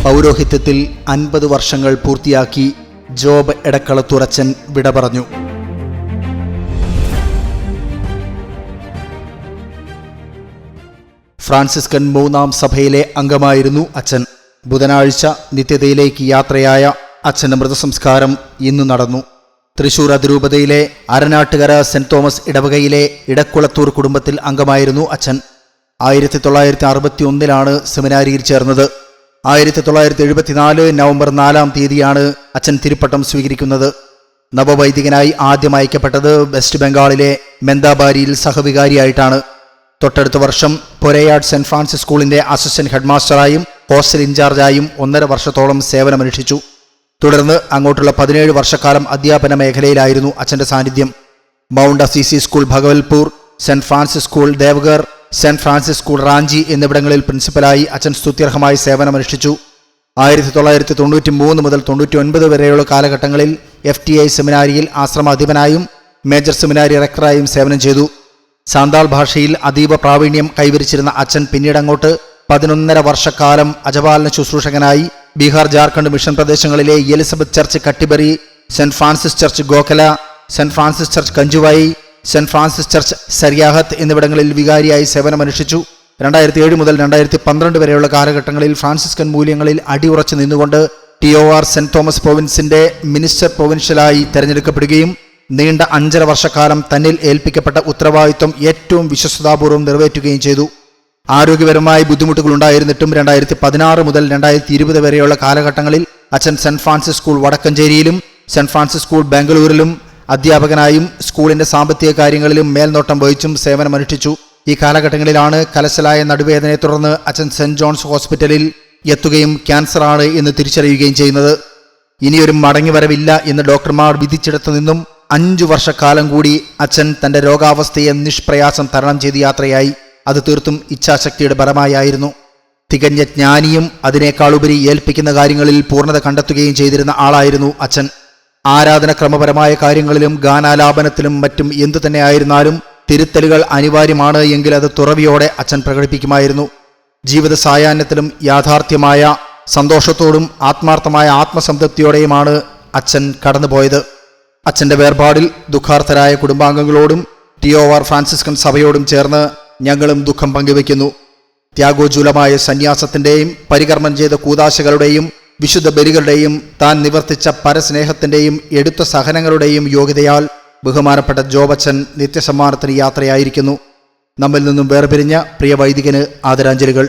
പൗരോഹിത്യത്തിൽ 50 വർഷങ്ങൾ പൂർത്തിയാക്കി ജോബ് എടക്കളത്തുറച്ചൻ വിട പറഞ്ഞു. ഫ്രാൻസിസ്കൻ 3-ാം സഭയിലെ അംഗമായിരുന്നു അച്ഛൻ. ബുധനാഴ്ച നിത്യതയിലേക്ക് യാത്രയായ അച്ഛൻ്റെ മൃതസംസ്കാരം ഇന്ന് നടന്നു. തൃശൂർ അതിരൂപതയിലെ അരനാട്ടുകര സെന്റ് തോമസ് ഇടവകയിലെ ഇടക്കുളത്തൂർ കുടുംബത്തിൽ അംഗമായിരുന്നു അച്ഛൻ. 1961 സെമിനാരിയിൽ ചേർന്നത്. 1974 നവംബർ 4-ാം തീയതിയാണ് അച്ഛൻ തിരുപ്പട്ടം സ്വീകരിക്കുന്നത്. നവവൈദികനായി ആദ്യം അയക്കപ്പെട്ടത് വെസ്റ്റ് ബംഗാളിലെ മെന്താബാരിയിൽ സഹവികാരിയായിട്ടാണ്. തൊട്ടടുത്ത വർഷം പൊരയാട് സെന്റ് ഫ്രാൻസിസ് സ്കൂളിന്റെ അസിസ്റ്റന്റ് ഹെഡ്മാസ്റ്ററായും ഹോസ്റ്റൽ ഇൻചാർജായും 1.5 വർഷത്തോളം സേവനമനുഷ്ഠിച്ചു. തുടർന്ന് അങ്ങോട്ടുള്ള 17 വർഷക്കാലം അധ്യാപന മേഖലയിലായിരുന്നു അച്ഛൻ്റെ സാന്നിധ്യം. Mount Assisi school Bhagalpur, saint Francis school Deoghar, saint Francis school Ranchi എന്നിവിടങ്ങളിൽ പ്രിൻസിപ്പലായി അച്ഛൻ സ്തുത്യർഹമായി സേവനമനുഷ്ഠിച്ചു. 1993 മുതൽ 99 വരെയുള്ള കാലഘട്ടങ്ങളിൽ FTI സെമിനാരിയിൽ ആശ്രമാധിപനായും മേജർ സെമിനാരി റെക്ടറായും സേവനം ചെയ്തു. സാന്താൾ ഭാഷയിൽ അതീവ പ്രാവീണ്യം കൈവരിച്ചിരുന്ന അച്ഛൻ പിന്നീടങ്ങോട്ട് 11.5 വർഷക്കാലം അജപാലന ശുശ്രൂഷകനായി ബീഹാർ ജാർഖണ്ഡ് മിഷൻ പ്രദേശങ്ങളിലെ എലിസബത്ത് ചർച്ച് കട്ടിബറി, സെന്റ് ഫ്രാൻസിസ് ചർച്ച് ഗോഖല, സെന്റ് ഫ്രാൻസിസ് ചർച്ച് കഞ്ചുവായി, സെന്റ് ഫ്രാൻസിസ് ചർച്ച് സരിയാഹത്ത് എന്നിവിടങ്ങളിൽ വികാരിയായി സേവനമനുഷ്ഠിച്ചു. 2007 മുതൽ 2012 വരെയുള്ള കാലഘട്ടങ്ങളിൽ ഫ്രാൻസിസ്കൻ മൂല്യങ്ങളിൽ അടിയുറച്ചു നിന്നുകൊണ്ട് TOR സെന്റ് തോമസ് പ്രൊവിൻസിന്റെ മിനിസ്റ്റർ പ്രൊവിൻഷ്യലായി തെരഞ്ഞെടുക്കപ്പെടുകയും നീണ്ട 5.5 വർഷക്കാലം തന്നിൽ ഏൽപ്പിക്കപ്പെട്ട ഉത്തരവാദിത്വം ഏറ്റവും വിശ്വസ്തതാപൂർവ്വം നിറവേറ്റുകയും ചെയ്തു. ആരോഗ്യപരമായ ബുദ്ധിമുട്ടുകൾ ഉണ്ടായിരുന്നിട്ടും 2016 മുതൽ 2020 വരെയുള്ള കാലഘട്ടങ്ങളിൽ അച്ഛൻ സെന്റ് ഫ്രാൻസിസ് സ്കൂൾ വടക്കഞ്ചേരിയിലും സെന്റ് ഫ്രാൻസിസ് സ്കൂൾ ബാംഗ്ലൂരിലും അധ്യാപകനായും സ്കൂളിന്റെ സാമ്പത്തിക കാര്യങ്ങളിലും മേൽനോട്ടം വഹിച്ചും സേവനമനുഷ്ഠിച്ചു. ഈ കാലഘട്ടങ്ങളിലാണ് കലശലായ നടുവേദനയെ തുടർന്ന് അച്ഛൻ സെന്റ് ജോൺസ് ഹോസ്പിറ്റലിൽ എത്തുകയും ക്യാൻസറാണ് എന്ന് തിരിച്ചറിയുകയും ചെയ്യുന്നത്. ഇനിയൊരു മടങ്ങിവരവില്ല എന്ന് ഡോക്ടർമാർ വിധിച്ചിടത്തു നിന്നും 5 വർഷക്കാലം കൂടി അച്ഛൻ തന്റെ രോഗാവസ്ഥയെ നിഷ്പ്രയാസം തരണം ചെയ്ത് യാത്രയായി. അത് തീർത്തും ഇച്ഛാശക്തിയുടെ ബലമായിരുന്നു. തികഞ്ഞ ജ്ഞാനിയും അതിനേക്കാളുപരി ഏൽപ്പിക്കുന്ന കാര്യങ്ങളിൽ പൂർണ്ണത കണ്ടെത്തുകയും ചെയ്തിരുന്ന ആളായിരുന്നു അച്ഛൻ. ആരാധനക്രമപരമായ കാര്യങ്ങളിലും ഗാനാലാപനത്തിലും മറ്റും എന്തു തന്നെയായിരുന്നാലും തിരുത്തലുകൾ അനിവാര്യമാണ് എങ്കിൽ അത് തുറവിയോടെ അച്ഛൻ പ്രകടിപ്പിക്കുമായിരുന്നു. ജീവിത സായാഹ്നത്തിലും യാഥാർത്ഥ്യമായ സന്തോഷത്തോടും ആത്മാർത്ഥമായ ആത്മസംതൃപ്തിയോടെയുമാണ് അച്ഛൻ കടന്നുപോയത്. അച്ഛൻ്റെ വേർപാടിൽ ദുഃഖാർത്ഥരായ കുടുംബാംഗങ്ങളോടും TOR ഫ്രാൻസിസ്കൻ സഭയോടും ചേർന്ന് ഞങ്ങളും ദുഃഖം പങ്കുവയ്ക്കുന്നു. ത്യാഗോജ്വലമായ സന്യാസത്തിൻ്റെയും പരികർമ്മം ചെയ്ത കൂദാശകളുടെയും വിശുദ്ധ ബലികളുടെയും താൻ നിവർത്തിച്ച പരസ്നേഹത്തിൻ്റെയും എടുത്ത സഹനങ്ങളുടെയും യോഗ്യതയാൽ ബഹുമാനപ്പെട്ട ജോബച്ചൻ നിത്യസമ്മാനത്തിന് യാത്രയായിരിക്കുന്നു. നമ്മിൽ നിന്നും വേർപിരിഞ്ഞ പ്രിയ വൈദികന് ആദരാഞ്ജലികൾ.